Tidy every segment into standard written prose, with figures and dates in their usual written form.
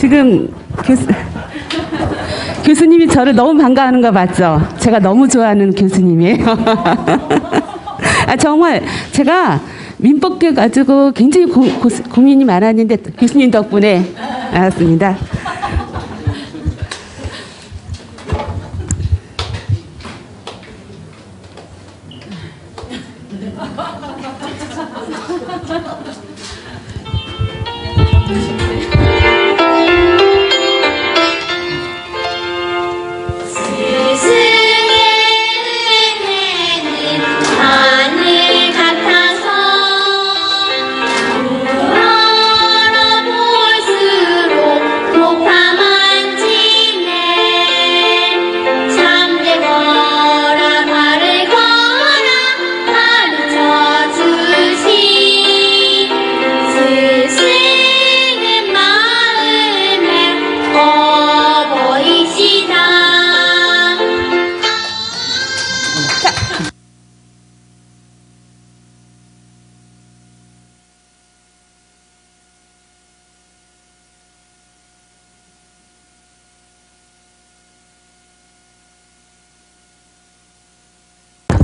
지금 교수님이 저를 너무 반가워하는 거 맞죠? 제가 너무 좋아하는 교수님이에요. 정말 제가 민법계 가지고 굉장히 고민이 많았는데 교수님 덕분에 알았습니다.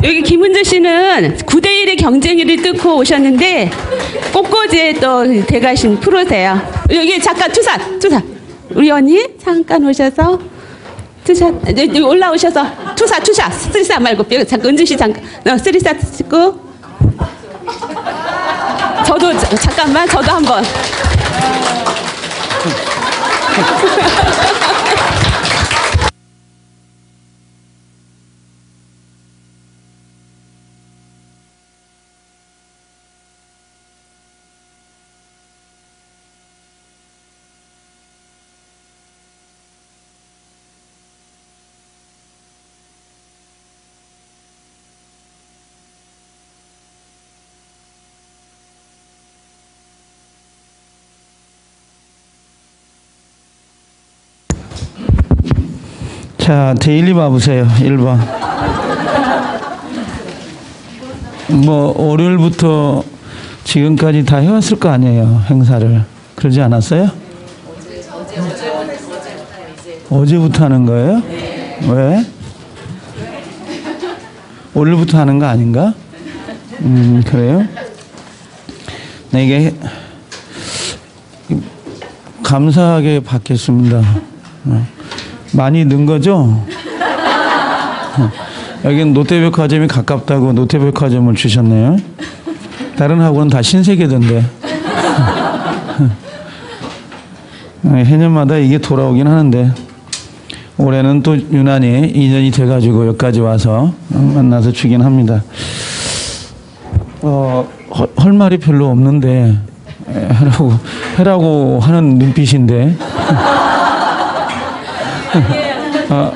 여기 김은주 씨는 9대1의 경쟁률을 뚫고 오셨는데 꽃꽂이에 또 대가신 프로세요. 여기 잠깐 투샷. 우리 언니 잠깐 오셔서 투샷 여기 올라오셔서 투샷 쓰리샷 말고 잠깐 은주 씨 잠깐 쓰리샷 찍고 저도 잠깐만 저도 한번. 자, 데일리 봐보세요. 1번. 뭐 월요일부터 지금까지 다 해왔을 거 아니에요. 행사를. 그러지 않았어요? 어제부터 하는 거예요? 왜? 오늘부터 하는 거 아닌가? 그래요? 네, 이게 감사하게 받겠습니다. 많이 는 거죠? 여기는 롯데백화점이 가깝다고 롯데백화점을 주셨네요. 다른 학원은 다 신세계던데. 해년마다 이게 돌아오긴 하는데 올해는 또 유난히 2년이 돼가지고 여기까지 와서 만나서 주긴 합니다. 할 말이 별로 없는데 해라고 하는 눈빛인데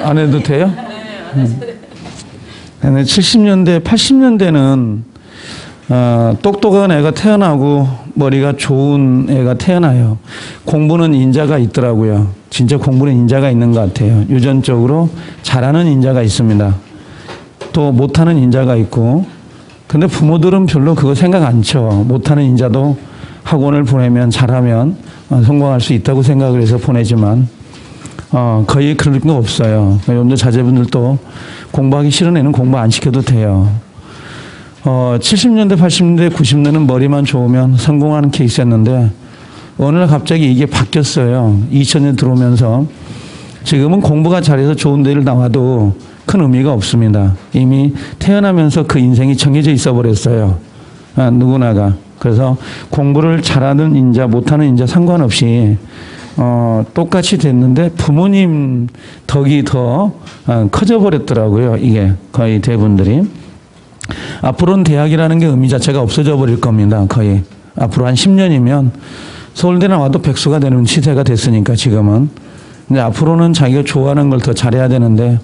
안 해도 돼요? 70년대, 80년대는 똑똑한 애가 태어나고 머리가 좋은 애가 태어나요. 공부는 인자가 있더라고요. 진짜 공부는 인자가 있는 것 같아요. 유전적으로 잘하는 인자가 있습니다. 또 못하는 인자가 있고, 근데 부모들은 별로 그거 생각 안 쳐. 못하는 인자도 학원을 보내면 잘하면 성공할 수 있다고 생각을 해서 보내지만 거의 그런 거 없어요. 여러분들 자제분들도 공부하기 싫은 애는 공부 안 시켜도 돼요. 70년대, 80년대, 90년대는 머리만 좋으면 성공하는 케이스였는데 어느 날 갑자기 이게 바뀌었어요. 2000년 들어오면서 지금은 공부가 잘해서 좋은 데를 나와도 큰 의미가 없습니다. 이미 태어나면서 그 인생이 정해져 있어 버렸어요. 누구나가. 그래서 공부를 잘하는 인자, 못하는 인자 상관없이 똑같이 됐는데 부모님 덕이 더 커져 버렸더라고요. 이게 거의 대부분들이. 앞으로는 대학이라는 게 의미 자체가 없어져 버릴 겁니다. 거의. 앞으로 한 10년이면 서울대 나와도 백수가 되는 시대가 됐으니까 지금은. 근데 앞으로는 자기가 좋아하는 걸 더 잘해야 되는데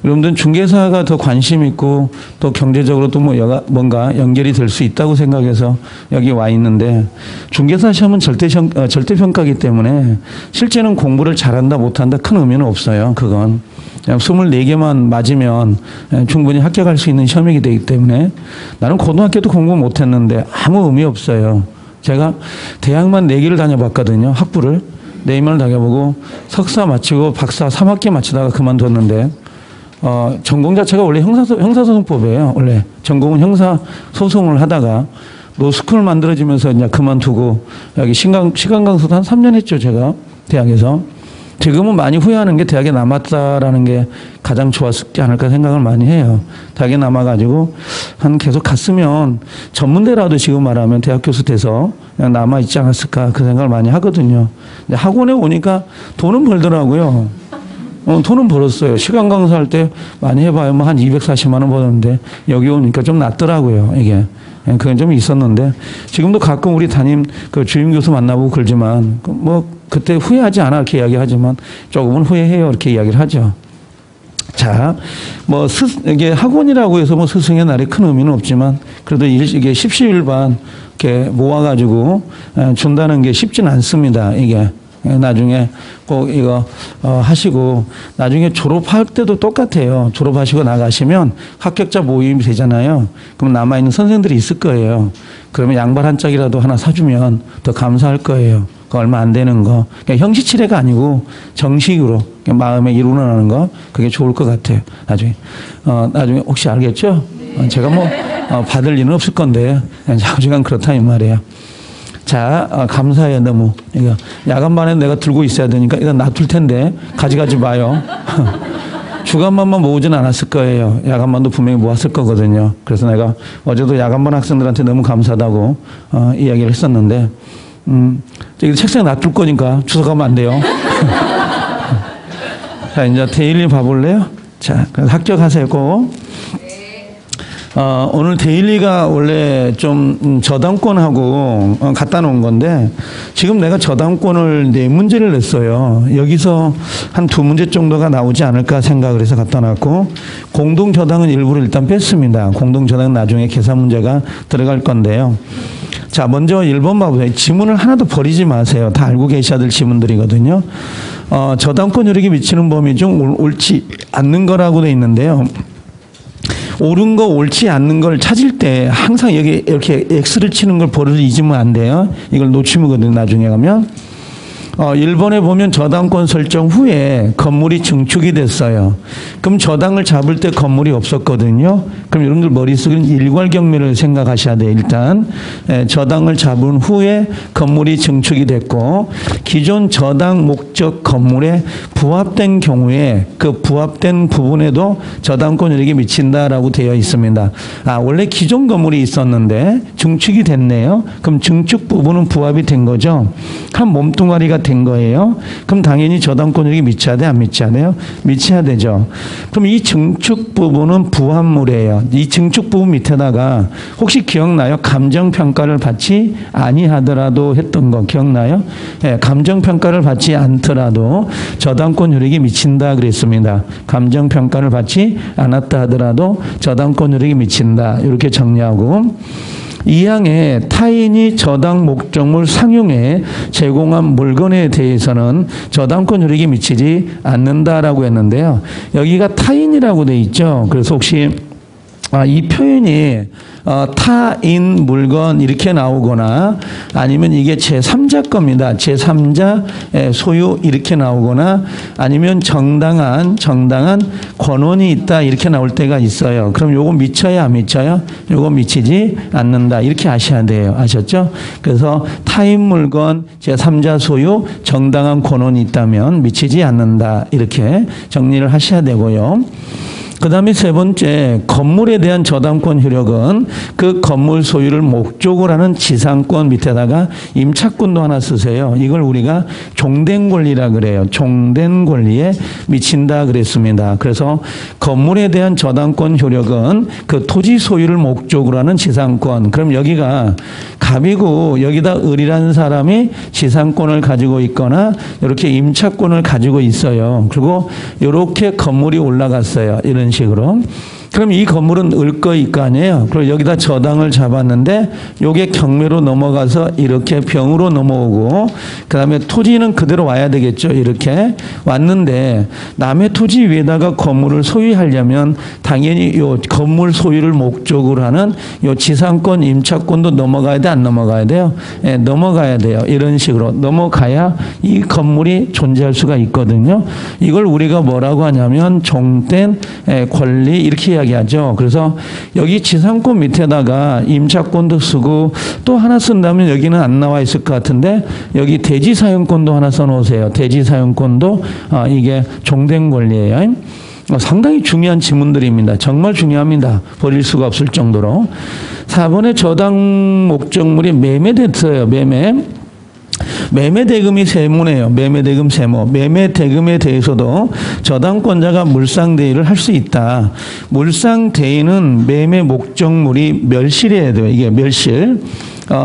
여러분들은 중개사가 더 관심 있고 또 경제적으로 또 뭔가 연결이 될 수 있다고 생각해서 여기 와 있는데 중개사 시험은 절대평가이기 때문에 실제는 공부를 잘한다 못한다 큰 의미는 없어요. 그건 그냥 24개만 맞으면 충분히 합격할 수 있는 시험이기 되기 때문에 나는 고등학교도 공부 못했는데 아무 의미 없어요. 제가 대학만 4개를 다녀봤거든요. 학부를. 네이밍을 당해보고 석사 마치고 박사 3학기 마치다가 그만뒀는데 전공 자체가 원래 형사소송법이에요. 원래 전공은 형사소송을 하다가 로스쿨 만들어지면서 이제 그만두고 여기 시간 강사도 한 3년 했죠. 제가 대학에서. 지금은 많이 후회하는 게 대학에 남았다라는 게 가장 좋았지 않을까 생각을 많이 해요. 대학에 남아가지고 계속 갔으면 전문대라도 지금 말하면 대학 교수 돼서 그냥 남아있지 않았을까 그 생각을 많이 하거든요. 근데 학원에 오니까 돈은 벌더라고요. 돈은 벌었어요. 시간 강사할 때 많이 해봐요. 뭐 한 240만 원 벌었는데 여기 오니까 좀 낫더라고요. 이게. 그건 좀 있었는데 지금도 가끔 우리 담임 그 주임 교수 만나보고 그러지만 뭐 그때 후회하지 않아 이렇게 이야기하지만 조금은 후회해요 이렇게 이야기를 하죠. 자, 뭐 이게 학원이라고 해서 뭐 스승의 날에 큰 의미는 없지만 그래도 이게 십시일반 이렇게 모아가지고 준다는 게 쉽지는 않습니다. 이게. 나중에 꼭 이거 하시고 나중에 졸업할 때도 똑같아요. 졸업하시고 나가시면 합격자 모임이 되잖아요. 그럼 남아있는 선생들이 있을 거예요. 그러면 양발 한 짝이라도 하나 사주면 더 감사할 거예요. 그 얼마 안 되는 거. 그러니까 형식치레가 아니고 정식으로 마음에 이루어나는 거 그게 좋을 것 같아요. 나중에 혹시 알겠죠? 제가 뭐 받을 일은 없을 건데 자꾸지간 그렇다 이 말이에요. 자, 감사해요, 너무. 이거 야간반에 내가 들고 있어야 되니까 이거 놔둘 텐데 가져가지 마요. 주간반만 모으진 않았을 거예요. 야간반도 분명히 모았을 거거든요. 그래서 내가 어제도 야간반 학생들한테 너무 감사하다고 이야기를 했었는데, 저기 책상에 놔둘 거니까 주워가면 안 돼요. 자, 이제 데일리 봐볼래요? 자, 그래서 합격하세요, 꼭. 오늘 데일리가 원래 좀 저당권하고 갖다 놓은 건데 지금 내가 저당권을 4문제를 냈어요. 여기서 한 2문제 정도가 나오지 않을까 생각을 해서 갖다 놨고 공동저당은 일부를 일단 뺐습니다. 공동저당은 나중에 계산 문제가 들어갈 건데요. 자, 먼저 1번 봐보세요. 지문을 하나도 버리지 마세요. 다 알고 계셔야 될 지문들이거든요. 저당권 효력이 미치는 범위 중 옳지 않는 거라고 돼 있는데요. 옳은 거 옳지 않는 걸 찾을 때 항상 여기 이렇게 X를 치는 걸 버릇을 잊으면 안 돼요. 이걸 놓치거든요. 나중에 가면. 1번에 보면 저당권 설정 후에 건물이 증축이 됐어요. 그럼 저당을 잡을 때 건물이 없었거든요. 그럼 여러분들 머릿속에는 일괄경매를 생각하셔야 돼요. 일단 저당을 잡은 후에 건물이 증축이 됐고 기존 저당 목적 건물에 부합된 경우에 그 부합된 부분에도 저당권 효력이 미친다라고 되어 있습니다. 원래 기존 건물이 있었는데 증축이 됐네요. 그럼 증축 부분은 부합이 된 거죠. 한 몸뚱아리가 된 거예요. 그럼 당연히 저당권 효력이 미쳐야 돼, 안 미쳐야 돼요? 미쳐야 되죠. 그럼 이 증축 부분은 부합물이에요. 이 증축 부분 밑에다가 혹시 기억나요? 감정평가를 받지 아니하더라도 했던 거 기억나요? 네, 감정평가를 받지 않더라도 저당권 효력이 미친다 그랬습니다. 감정평가를 받지 않았다 하더라도 저당권 효력이 미친다. 이렇게 정리하고 2항에 타인이 저당 목적물 상용에 제공한 물건에 대해서는 저당권 효력이 미치지 않는다라고 했는데요. 여기가 타인이라고 돼 있죠. 그래서 혹시 이 표현이 타인 물건 이렇게 나오거나 아니면 이게 제3자 겁니다. 제3자 소유 이렇게 나오거나 아니면 정당한 권원이 있다 이렇게 나올 때가 있어요. 그럼 요거 미쳐야 안 미쳐요? 요거 미치지 않는다 이렇게 아셔야 돼요. 아셨죠? 그래서 타인 물건 제3자 소유 정당한 권원이 있다면 미치지 않는다 이렇게 정리를 하셔야 되고요. 그 다음에 3번째 건물에 대한 저당권 효력은 그 건물 소유를 목적으로 하는 지상권 밑에다가 임차권도 하나 쓰세요. 이걸 우리가 종된 권리라 그래요. 종된 권리에 미친다 그랬습니다. 그래서 건물에 대한 저당권 효력은 그 토지 소유를 목적으로 하는 지상권. 그럼 여기가 갑이고 여기다 을이라는 사람이 지상권을 가지고 있거나 이렇게 임차권을 가지고 있어요. 그리고 이렇게 건물이 올라갔어요. 이런 식으로. 그럼 이 건물은 을 거일 거 아니에요. 그리고 여기다 저당을 잡았는데 요게 경매로 넘어가서 이렇게 병으로 넘어오고 그다음에 토지는 그대로 와야 되겠죠. 이렇게 왔는데 남의 토지 위에다가 건물을 소유하려면 당연히 요 건물 소유를 목적으로 하는 요 지상권 임차권도 넘어가야 돼, 안 넘어가야 돼요? 예, 넘어가야 돼요. 이런 식으로 넘어가야 이 건물이 존재할 수가 있거든요. 이걸 우리가 뭐라고 하냐면 종된 권리 이렇게 이야기하죠. 그래서 여기 지상권 밑에다가 임차권도 쓰고 또 하나 쓴다면 여기는 안 나와 있을 것 같은데 여기 대지 사용권도 하나 써놓으세요. 대지 사용권도 이게 종된 권리예요. 상당히 중요한 지문들입니다. 정말 중요합니다. 버릴 수가 없을 정도로. 4번에 저당 목적물이 매매됐어요. 매매대금이 세무네요. 매매대금 세무. 매매대금에 대해서도 저당권자가 물상대의를 할 수 있다. 물상대의는 매매 목적물이 멸실해야 돼요. 이게 멸실.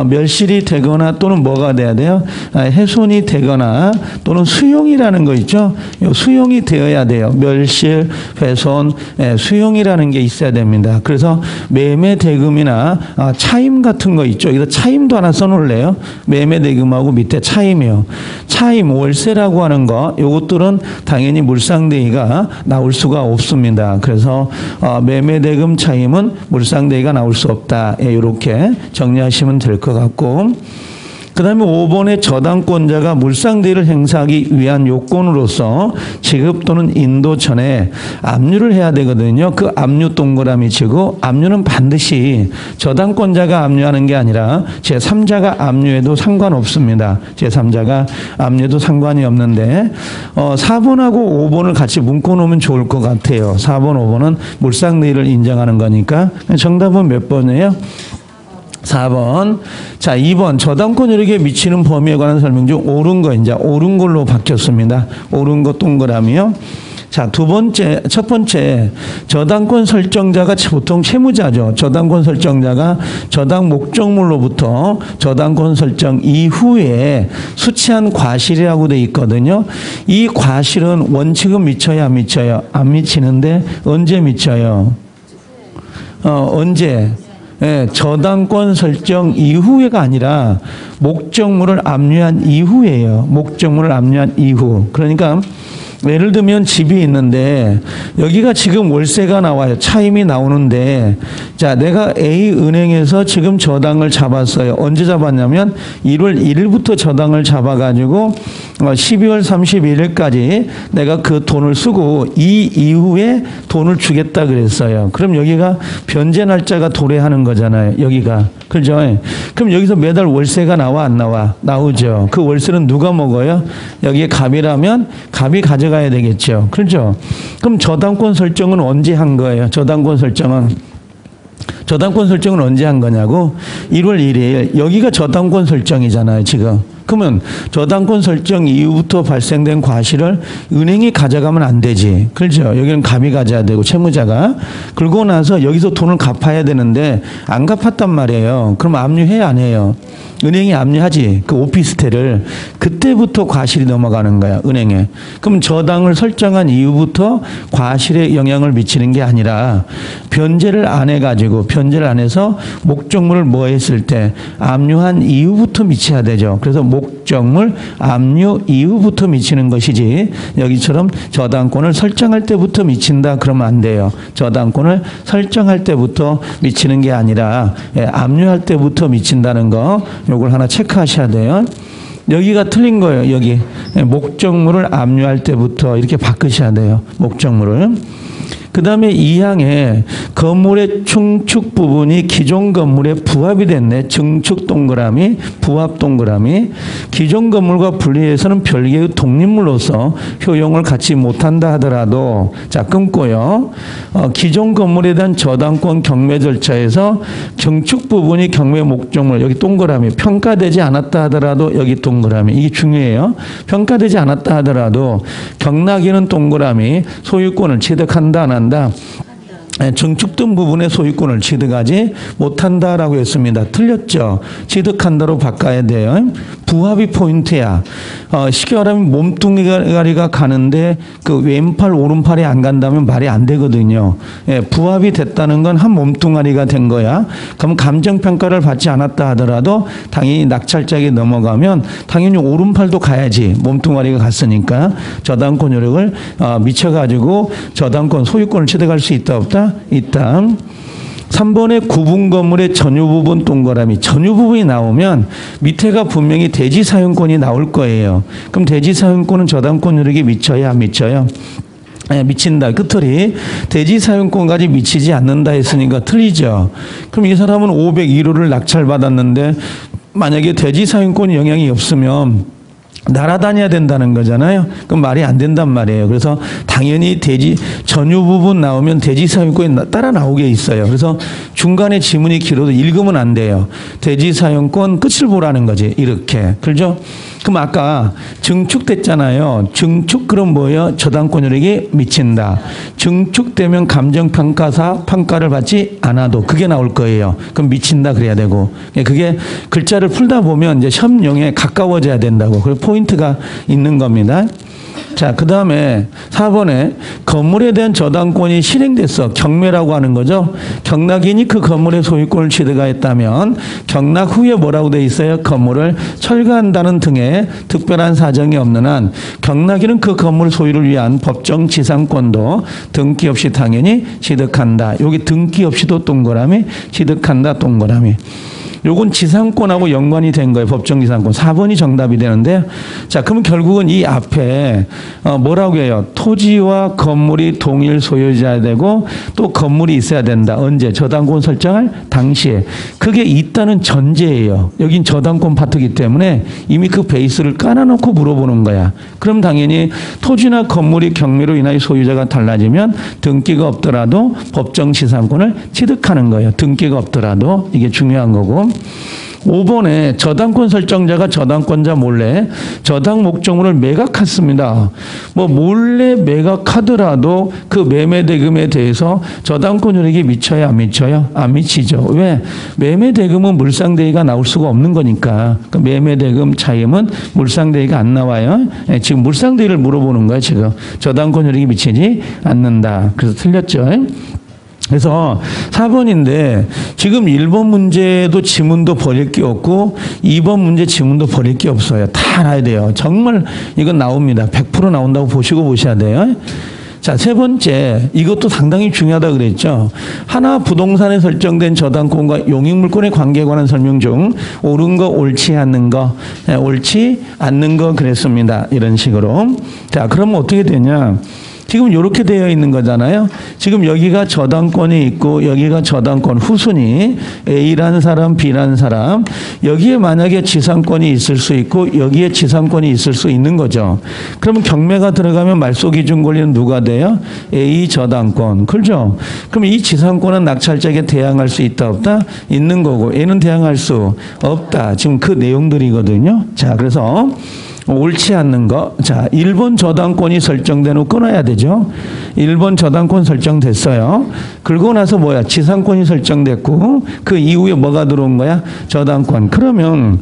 멸실이 되거나 또는 뭐가 돼야 돼요? 훼손이 되거나 또는 수용이라는 거 있죠? 수용이 되어야 돼요. 멸실, 훼손, 수용이라는 게 있어야 됩니다. 그래서 매매대금이나 차임 같은 거 있죠? 여기다 차임도 하나 써놓을래요? 매매대금하고 밑에 차임이요. 차임, 월세라고 하는 거 요것들은 당연히 물상대의가 나올 수가 없습니다. 그래서 매매대금 차임은 물상대의가 나올 수 없다. 이렇게 정리하시면 될 것 같고 그 다음에 5번에 저당권자가 물상대의를 행사하기 위한 요건으로서 지급 또는 인도 전에 압류를 해야 되거든요. 그 압류 동그라미 치고 압류는 반드시 저당권자가 압류하는 게 아니라 제3자가 압류해도 상관없습니다. 제3자가 압류해도 상관이 없는데 4번하고 5번을 같이 묶어놓으면 좋을 것 같아요. 4번, 5번은 물상대의를 인정하는 거니까. 정답은 몇 번이에요? 4번. 자, 2번. 저당권 효력에 미치는 범위에 관한 설명 중 옳은 거, 이제 옳은 걸로 바뀌었습니다. 옳은 거 동그라미요. 자, 첫 번째, 저당권 설정자가 보통 채무자죠. 저당권 설정자가 저당 목적물로부터 저당권 설정 이후에 수취한 과실이라고 돼 있거든요. 이 과실은 원칙은 미쳐요, 안 미쳐요? 안 미치는데 언제 미쳐요? 언제? 예, 저당권 설정 이후가 아니라 목적물을 압류한 이후예요. 목적물을 압류한 이후. 그러니까 예를 들면 집이 있는데 여기가 지금 월세가 나와요. 차임이 나오는데 자, 내가 A 은행에서 지금 저당을 잡았어요. 언제 잡았냐면 1월 1일부터 저당을 잡아가지고 12월 31일까지 내가 그 돈을 쓰고 이 이후에 돈을 주겠다 그랬어요. 그럼 여기가 변제 날짜가 도래하는 거잖아요. 여기가. 그죠? 그럼 여기서 매달 월세가 나와 안 나와? 나오죠. 그 월세는 누가 먹어요? 여기에 갑이라면 갑이 가져가야 되겠죠. 그렇죠? 그럼 저당권 설정은 언제 한 거예요? 저당권 설정은 언제 한 거냐고? 1월 1일. 여기가 저당권 설정이잖아요, 지금. 그러면 저당권 설정 이후부터 발생된 과실을 은행이 가져가면 안 되지. 그렇죠? 여기는 갑이 가져야 되고 채무자가. 그러고 나서 여기서 돈을 갚아야 되는데 안 갚았단 말이에요. 그럼 압류해야 안 해요? 은행이 압류하지. 그 오피스텔을. 그때부터 과실이 넘어가는 거야, 은행에. 그럼 저당을 설정한 이후부터 과실에 영향을 미치는 게 아니라 변제를 안 해가지고 변제를 안 해서 목적물을 뭐 했을 때 압류한 이후부터 미쳐야 되죠. 그래서 목적물 압류 이후부터 미치는 것이지 여기처럼 저당권을 설정할 때부터 미친다 그러면 안 돼요. 저당권을 설정할 때부터 미치는 게 아니라 압류할 때부터 미친다는 거 요걸 하나 체크하셔야 돼요. 여기가 틀린 거예요. 여기 목적물을 압류할 때부터 이렇게 바꾸셔야 돼요. 목적물을. 그 다음에 2항에 건물의 중축 부분이 기존 건물에 부합이 됐네. 증축 동그라미, 부합 동그라미. 기존 건물과 분리해서는 별개의 독립물로서 효용을 갖지 못한다 하더라도 자, 끊고요. 기존 건물에 대한 저당권 경매 절차에서 증축 부분이 경매 목적물 여기 동그라미 평가되지 않았다 하더라도 여기 동그라미 이게 중요해요. 평가되지 않았다 하더라도 경락에는 동그라미 소유권을 취득한다 안 한다. 증축된 부분의 소유권을 취득하지 못한다라고 했습니다. 틀렸죠? 취득한다로 바꿔야 돼요. 부합이 포인트야. 쉽게 말하면 몸뚱아리가 가는데 그 왼팔 오른팔이 안 간다면 말이 안 되거든요. 예, 부합이 됐다는 건 한 몸뚱아리가 된 거야. 그럼 감정평가를 받지 않았다 하더라도 당연히 낙찰짝에 넘어가면 당연히 오른팔도 가야지. 몸뚱아리가 갔으니까 저당권 효력을 미쳐가지고 저당권 소유권을 취득할 수 있다 없다? 있다. 3번의 구분 건물의 전유 부분 동그라미. 전유 부분이 나오면 밑에가 분명히 대지 사용권이 나올 거예요. 그럼 대지 사용권은 저당권 효력이 미쳐야 안 미쳐요? 네, 미친다. 끝털이 대지 사용권까지 미치지 않는다 했으니까 틀리죠. 그럼 이 사람은 501호를 낙찰받았는데 만약에 대지 사용권이 영향이 없으면 날아다녀야 된다는 거잖아요. 그럼 말이 안 된단 말이에요. 그래서 당연히 대지 전유 부분 나오면 대지 사용권이 따라 나오게 있어요. 그래서 중간에 지문이 길어도 읽으면 안 돼요. 대지 사용권 끝을 보라는 거지. 이렇게. 그렇죠? 그럼 아까 증축됐잖아요. 증축 그럼 뭐예요? 저당권 효력이 미친다. 증축되면 감정평가사 평가를 받지 않아도 그게 나올 거예요. 그럼 미친다 그래야 되고. 그게 글자를 풀다 보면 이제 시험용에 가까워져야 된다고. 그리고 포인트가 있는 겁니다. 자, 그 다음에 4번에 건물에 대한 저당권이 실행됐어. 경매라고 하는 거죠. 경락인이 그 건물의 소유권을 취득하였다면 경락 후에 뭐라고 돼 있어요? 건물을 철거한다는 등의 특별한 사정이 없는 한 경락인은 그 건물 소유를 위한 법정 지상권도 등기 없이 당연히 취득한다. 여기 등기 없이도 동그라미, 취득한다 동그라미. 요건 지상권하고 연관이 된 거예요. 법정 지상권. 4번이 정답이 되는데, 자, 그럼 결국은 이 앞에 뭐라고 해요? 토지와 건물이 동일 소유자야 되고 또 건물이 있어야 된다. 언제? 저당권 설정할 당시에. 그게 있다는 전제예요. 여긴 저당권 파트이기 때문에 이미 그 베이스를 깔아놓고 물어보는 거야. 그럼 당연히 토지나 건물이 경매로 인하여 소유자가 달라지면 등기가 없더라도 법정 지상권을 취득하는 거예요. 등기가 없더라도. 이게 중요한 거고. 5번에 저당권 설정자가 저당권자 몰래 저당 목적물을 매각했습니다. 뭐 몰래 매각하더라도 그 매매 대금에 대해서 저당권 효력이 미쳐요, 안 미쳐요? 안 미치죠. 왜? 매매 대금은 물상대위가 나올 수가 없는 거니까. 그 매매 대금 차임은 물상대위가 안 나와요. 네, 지금 물상대위를 물어보는 거예요, 지금. 저당권 효력이 미치지 않는다. 그래서 틀렸죠. 그래서 4번인데 지금 1번 문제도 지문도 버릴 게 없고 2번 문제 지문도 버릴 게 없어요. 다 알아야 돼요. 정말 이건 나옵니다. 100% 나온다고 보셔야 돼요. 자, 세 번째, 이것도 상당히 중요하다 그랬죠. 하나 부동산에 설정된 저당권과 용익물권의 관계에 관한 설명 중 옳은 거, 옳지 않는 거, 옳지 않는 거 그랬습니다. 이런 식으로. 자, 그러면 어떻게 되냐. 지금 이렇게 되어 있는 거잖아요. 지금 여기가 저당권이 있고 여기가 저당권 후순위 A라는 사람, B라는 사람 여기에 만약에 지상권이 있을 수 있고 여기에 지상권이 있을 수 있는 거죠. 그러면 경매가 들어가면 말소기준 권리는 누가 돼요? A 저당권. 그렇죠? 그럼 이 지상권은 낙찰자에게 대항할 수 있다 없다? 있는 거고 A는 대항할 수 없다. 지금 그 내용들이거든요. 자, 그래서 옳지 않는 거. 자, 1번 저당권이 설정된 후 끊어야 되죠. 1번 저당권 설정됐어요. 그러고 나서 뭐야? 지상권이 설정됐고 그 이후에 뭐가 들어온 거야? 저당권. 그러면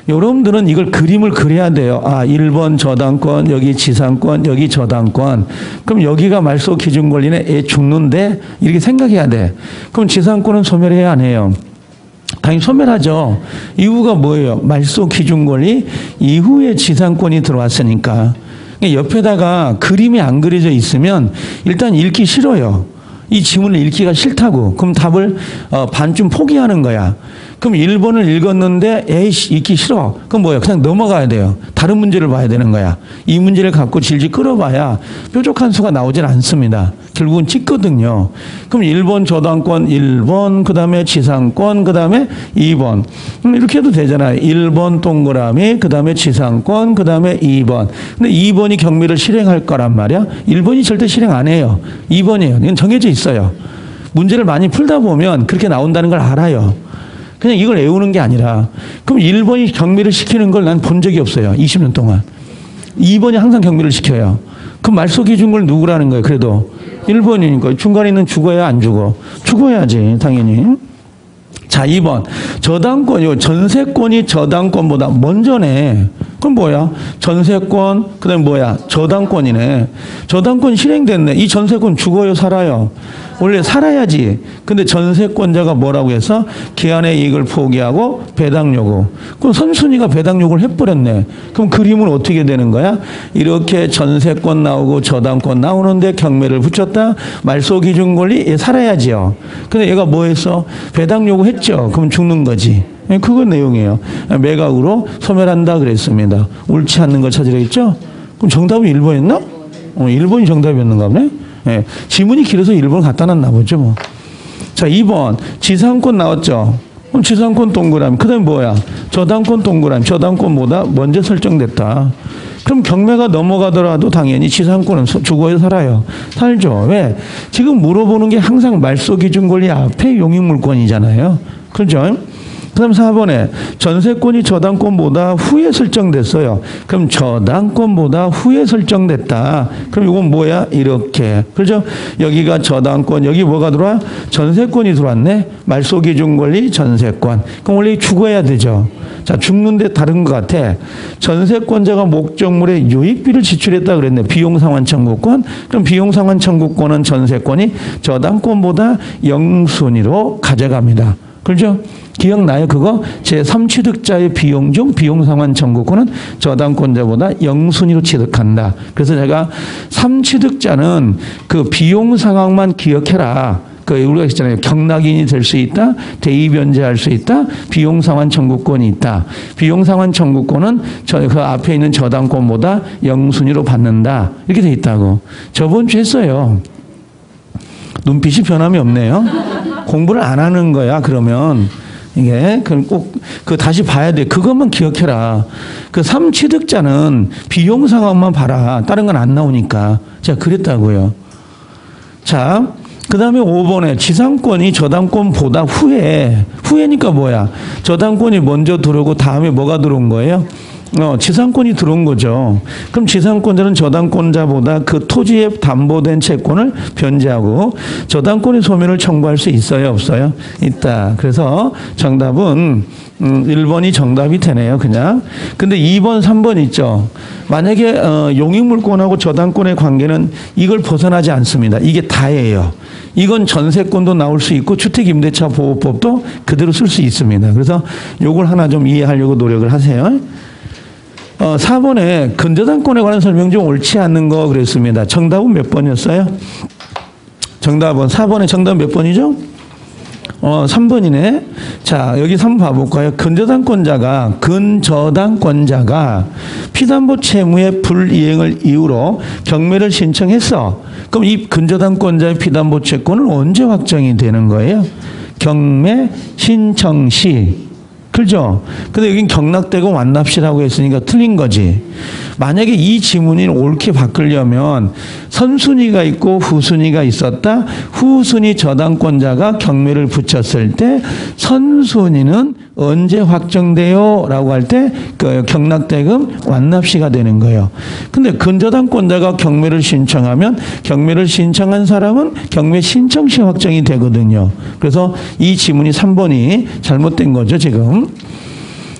여러분들은 이걸 그림을 그려야 돼요. 아, 1번 저당권, 여기 지상권, 여기 저당권. 그럼 여기가 말소 기준 권리는 애 죽는데 이렇게 생각해야 돼. 그럼 지상권은 소멸해야 안 해요? 당연히 소멸하죠. 이유가 뭐예요? 말소 기준 권리 이후에 지상권이 들어왔으니까. 옆에다가 그림이 안 그려져 있으면 일단 읽기 싫어요. 이 지문을 읽기가 싫다고. 그럼 답을 반쯤 포기하는 거야. 그럼 1번을 읽었는데 에이씨 읽기 싫어. 그럼 뭐야? 그냥 넘어가야 돼요. 다른 문제를 봐야 되는 거야. 이 문제를 갖고 질질 끌어봐야 뾰족한 수가 나오질 않습니다. 결국은 찍거든요. 그럼 1번 저당권 1번 그 다음에 지상권 그 다음에 2번 이렇게 해도 되잖아요. 1번 동그라미 그 다음에 지상권 그 다음에 2번. 근데 2번이 경매를 실행할 거란 말이야. 1번이 절대 실행 안 해요. 2번이에요. 이건 정해져 있어요. 문제를 많이 풀다 보면 그렇게 나온다는 걸 알아요. 그냥 이걸 외우는 게 아니라 그럼 1번이 경매를 시키는 걸 난 본 적이 없어요. 20년 동안. 2번이 항상 경매를 시켜요. 그럼 말소 기준 걸 누구라는 거예요? 그래도 1번이니까 중간에 있는 죽어야 안 죽어? 죽어야지 당연히. 자, 2번. 저당권이요. 전세권이 저당권보다 먼저네. 그럼 뭐야? 전세권, 그 다음에 뭐야? 저당권이네. 저당권 실행됐네. 이 전세권 죽어요, 살아요? 원래 살아야지. 근데 전세권자가 뭐라고 해서 기한의 이익을 포기하고 배당 요구. 그럼 선순위가 배당 요구를 해버렸네. 그럼 그림은 어떻게 되는 거야? 이렇게 전세권 나오고 저당권 나오는데 경매를 붙였다. 말소 기준 권리 얘 살아야지요. 근데 얘가 뭐 했어? 배당 요구했죠. 그럼 죽는 거지. 그건 내용이에요. 매각으로 소멸한다 그랬습니다. 옳지 않는 걸 찾으라겠죠? 그럼 정답은 1번이었나? 1번이 정답이었는가 보네? 예. 지문이 길어서 1번 갖다 놨나 보죠, 뭐. 자, 2번. 지상권 나왔죠? 그럼 지상권 동그라미. 그 다음에 뭐야? 저당권 동그라미. 저당권보다 먼저 설정됐다. 그럼 경매가 넘어가더라도 당연히 지상권은 죽어야 살아요. 살죠. 왜? 지금 물어보는 게 항상 말소 기준 권리 앞에 용익물권이잖아요. 그렇죠? 그 다음 4번에 전세권이 저당권보다 후에 설정됐어요. 그럼 저당권보다 후에 설정됐다. 그럼 이건 뭐야? 이렇게. 그렇죠? 여기가 저당권, 여기 뭐가 들어와? 전세권이 들어왔네. 말소 기준 권리 전세권. 그럼 원래 죽어야 되죠. 자, 죽는데 다른 것 같아. 전세권자가 목적물에 유익비를 지출했다 그랬네. 비용상환 청구권. 그럼 비용상환 청구권은 전세권이 저당권보다 영순위로 가져갑니다. 그렇죠? 기억나요? 그거 제3취득자의 비용 중 비용상환 청구권은 저당권자보다 영순위로 취득한다. 그래서 제가 3취득자는 그 비용 상황만 기억해라. 그 우리가 했잖아요. 경락인이 될 수 있다. 대의변제할 수 있다. 비용상환 청구권이 있다. 비용상환 청구권은 그 앞에 있는 저당권보다 영순위로 받는다. 이렇게 돼 있다고. 저번 주에 했어요. 눈빛이 변함이 없네요. 공부를 안 하는 거야, 그러면. 이게, 꼭, 다시 봐야 돼. 그것만 기억해라. 그 3취득자는 비용 상황만 봐라. 다른 건 안 나오니까. 제가 그랬다고요. 자, 그 다음에 5번에 지상권이 저당권보다 후에니까 뭐야? 저당권이 먼저 들어오고 다음에 뭐가 들어온 거예요? 지상권이 들어온 거죠. 그럼 지상권자는 저당권자보다 그 토지에 담보된 채권을 변제하고 저당권의 소멸을 청구할 수 있어요, 없어요? 있다. 그래서 정답은 1번이 정답이 되네요, 그냥. 근데 2번, 3번 있죠. 만약에 용익물권하고 저당권의 관계는 이걸 벗어나지 않습니다. 이게 다예요. 이건 전세권도 나올 수 있고 주택임대차 보호법도 그대로 쓸 수 있습니다. 그래서 요걸 하나 좀 이해하려고 노력을 하세요. 4번에 근저당권에 관한 설명 중 옳지 않는 거 그랬습니다. 정답은 몇 번이었어요? 정답은 4번에 정답 몇 번이죠? 3번이네. 자, 여기 3번 봐볼까요? 근저당권자가 피담보 채무의 불이행을 이유로 경매를 신청했어. 그럼 이 근저당권자의 피담보 채권은 언제 확정이 되는 거예요? 경매 신청 시. 그렇죠? 근데 여긴 경락되고 완납시라고 했으니까 틀린 거지. 만약에 이 지문이 옳게 바꾸려면 선순위가 있고 후순위가 있었다. 후순위 저당권자가 경매를 붙였을 때 선순위는 언제 확정돼요? 라고 할 때 그 경락대금 완납시가 되는 거예요. 근데 근저당권자가 경매를 신청하면 경매를 신청한 사람은 경매 신청 시 확정이 되거든요. 그래서 이 지문이 3번이 잘못된 거죠, 지금.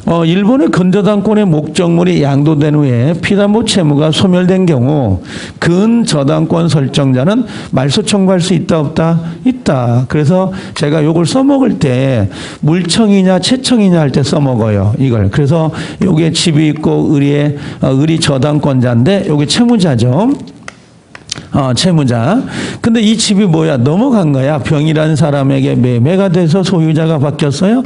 1번의 근저당권의 목적물이 양도된 후에 피담보 채무가 소멸된 경우 근저당권 설정자는 말소 청구할 수 있다 없다? 있다. 그래서 제가 요걸 써먹을 때 물청이냐 채청이냐 할 때 써먹어요. 이걸. 그래서 요게 집이 있고 을이 저당권자인데 요게 채무자죠. 채무자. 근데 이 집이 뭐야? 넘어간 거야. 병이라는 사람에게 매매가 돼서 소유자가 바뀌었어요.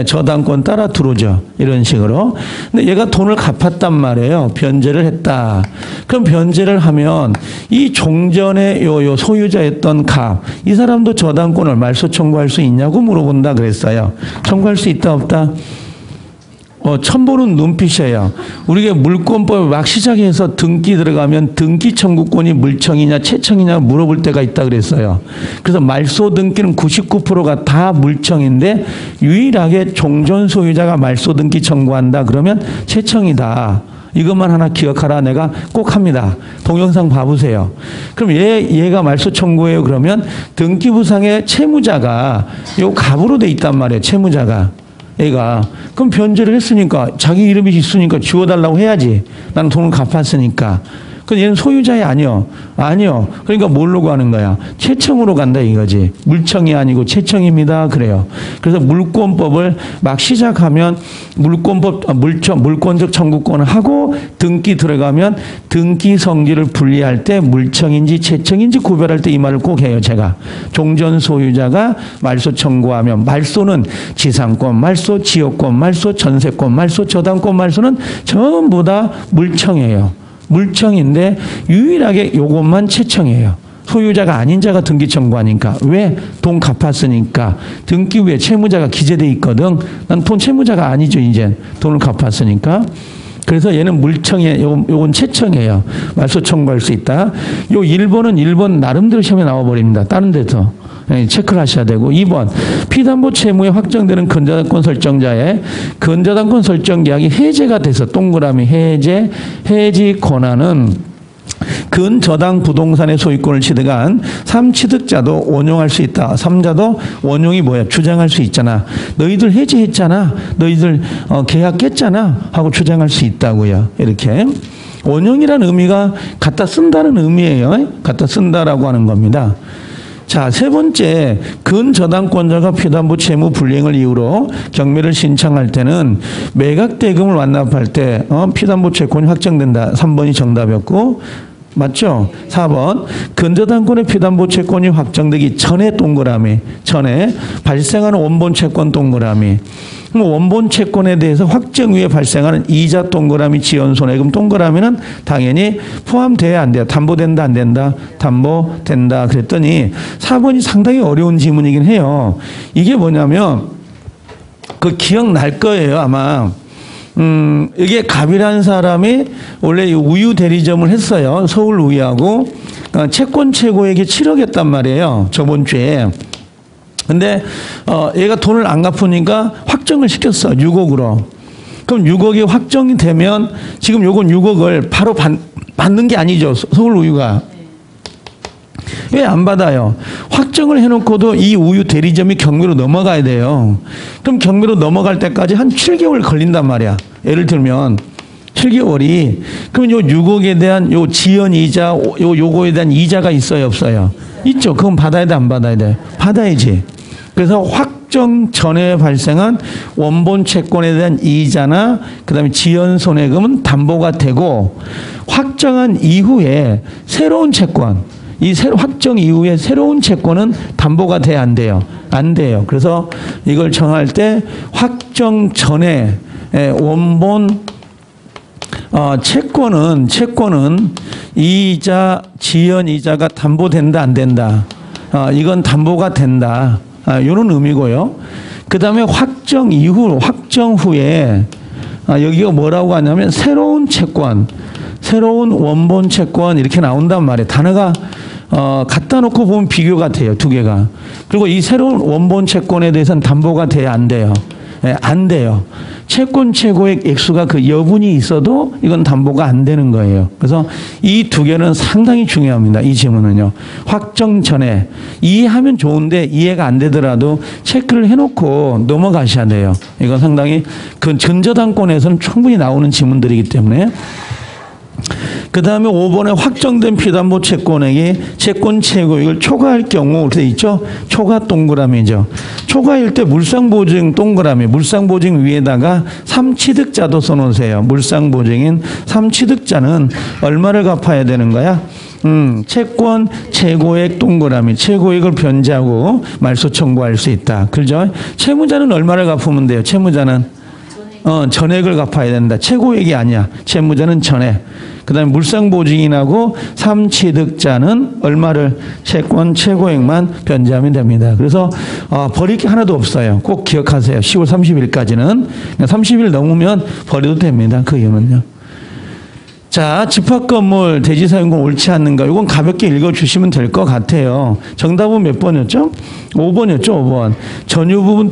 저당권 따라 들어오죠. 이런 식으로. 근데 얘가 돈을 갚았단 말이에요. 변제를 했다. 그럼 변제를 하면 이 종전에 요 소유자였던 갑, 이 사람도 저당권을 말소 청구할 수 있냐고 물어본다 그랬어요. 청구할 수 있다 없다? 처음 보는 눈빛이에요. 우리가 물권법을 막 시작해서 등기 들어가면 등기 청구권이 물청이냐 채청이냐 물어볼 때가 있다 그랬어요. 그래서 말소 등기는 99%가 다 물청인데 유일하게 종전 소유자가 말소 등기 청구한다 그러면 채청이다. 이것만 하나 기억하라. 내가 꼭 합니다. 동영상 봐보세요. 그럼 얘가 말소 청구예요. 그러면 등기부상의 채무자가 요 갑으로 돼 있단 말이에요. 채무자가. 얘가. 그럼 변제를 했으니까 자기 이름이 있으니까 지워달라고 해야지. 나는 돈을 갚았으니까. 근데 얘는 소유자이 아니요. 아니요. 그러니까 뭘로 가는 거야? 채청으로 간다 이거지. 물청이 아니고 채청입니다. 그래요. 그래서 물권법을 막 시작하면 물권적 청구권을 하고 등기 들어가면 등기 성질을 분리할 때 물청인지 채청인지 구별할 때 이 말을 꼭 해요. 제가. 종전 소유자가 말소 청구하면 말소는 지상권, 말소 지역권, 말소 전세권, 말소 저당권, 말소는 전부 다 물청이에요. 물청인데 유일하게 요것만 채청이에요. 소유자가 아닌 자가 등기 청구하니까. 왜? 돈 갚았으니까. 등기 위에 채무자가 기재돼 있거든. 난 돈 채무자가 아니죠. 이제 돈을 갚았으니까. 그래서 얘는 물청이에요. 요건 채청이에요. 말소 청구할 수 있다. 요 1번은 1번 나름대로 시험에 나와버립니다. 다른 데서. 체크를 하셔야 되고. 2번 피담보 채무에 확정되는 근저당권 설정자의 근저당권 설정 계약이 해제가 돼서 동그라미 해지 권한은 근저당 부동산의 소유권을 취득한 3취득자도 원용할 수 있다. 3자도 원용이 뭐야? 주장할 수 있잖아. 너희들 해지했잖아. 너희들 계약했잖아. 하고 주장할 수 있다고요. 이렇게. 원용이라는 의미가 갖다 쓴다는 의미예요. 갖다 쓴다라고 하는 겁니다. 자, 세 번째, 근저당권자가 피담보 채무 불이행을 이유로 경매를 신청할 때는 매각 대금을 완납할 때 피담보 채권이 확정된다. 3번이 정답이었고, 맞죠? 4번, 근저당권의 피담보 채권이 확정되기 전에 동그라미, 전에 발생하는 원본 채권 동그라미. 원본 채권에 대해서 확정 후에 발생하는 이자 동그라미, 지연 손해금 동그라미는 당연히 포함돼야 안 돼요. 담보된다 안 된다? 담보된다. 그랬더니 4번이 상당히 어려운 지문이긴 해요. 이게 뭐냐면 그 기억날 거예요 아마. 이게 갑이라는 사람이 원래 우유 대리점을 했어요. 서울 우유하고 채권 최고액이 7억이었단 말이에요. 저번 주에. 근데 얘가 돈을 안 갚으니까 확정을 시켰어. 6억으로. 그럼 6억이 확정이 되면 지금 요건 6억을 바로 받는 게 아니죠. 서울 우유가. 왜 안 받아요? 확정을 해놓고도 이 우유 대리점이 경매로 넘어가야 돼요. 그럼 경매로 넘어갈 때까지 한 7개월 걸린단 말이야. 예를 들면 7개월이. 그럼 요 6억에 대한 요 지연 이자, 요거에 대한 이자가 있어요, 없어요? 있죠. 그건 받아야 돼, 안 받아야 돼? 받아야지. 그래서 확정 전에 발생한 원본 채권에 대한 이자나 그다음에 지연 손해금은 담보가 되고 확정한 이후에 새로운 채권, 이 확정 이후에 새로운 채권은 담보가 돼야 안 돼요? 안 돼요. 그래서 이걸 정할 때 확정 전에 원본 채권은 이자, 지연 이자가 담보된다 안 된다? 이건 담보가 된다. 이런 의미고요. 그 다음에 확정 이후, 확정 후에 여기가 뭐라고 하냐면 새로운 채권, 새로운 원본 채권 이렇게 나온단 말이에요. 단어가 갖다 놓고 보면 비교가 돼요. 두 개가. 그리고 이 새로운 원본 채권에 대해서는 담보가 돼야 안 돼요. 안 돼요. 채권 최고액 액수가 그 여분이 있어도 이건 담보가 안 되는 거예요. 그래서 이 두 개는 상당히 중요합니다. 이 질문은요. 확정 전에 이해하면 좋은데 이해가 안 되더라도 체크를 해놓고 넘어가셔야 돼요. 이건 상당히 그 근저당권에서는 충분히 나오는 지문들이기 때문에. 그 다음에 5번에 확정된 피담보 채권액이 채권 최고액을 초과할 경우 이렇게 있죠. 초과 동그라미죠. 초과일 때 물상보증 동그라미, 물상보증 위에다가 3취득자도 써놓으세요. 물상보증인 3취득자는 얼마를 갚아야 되는 거야? 채권 최고액 동그라미, 최고액을 변제하고 말소 청구할 수 있다. 그죠? 채무자는 얼마를 갚으면 돼요? 채무자는 전액을 갚아야 된다. 최고액이 아니야. 채무자는 전액. 그 다음에 물상보증인하고 3취득자는 얼마를 채권 최고액만 변제하면 됩니다. 그래서 버릴 게 하나도 없어요. 꼭 기억하세요. 10월 30일까지는. 30일 넘으면 버려도 됩니다. 그 이유는요. 자, 집합건물 대지 사용권 옳지 않는가? 이건 가볍게 읽어주시면 될 것 같아요. 정답은 몇 번이었죠? 5번이었죠, 5번. 전유 부분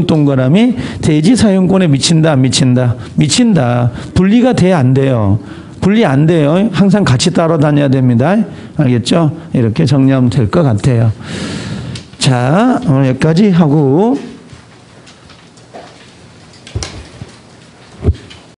동그라미 대지 사용권에 미친다, 안 미친다? 미친다. 분리가 돼, 안 돼요? 분리 안 돼요. 항상 같이 따라다녀야 됩니다. 알겠죠? 이렇게 정리하면 될 것 같아요. 자, 오늘 여기까지 하고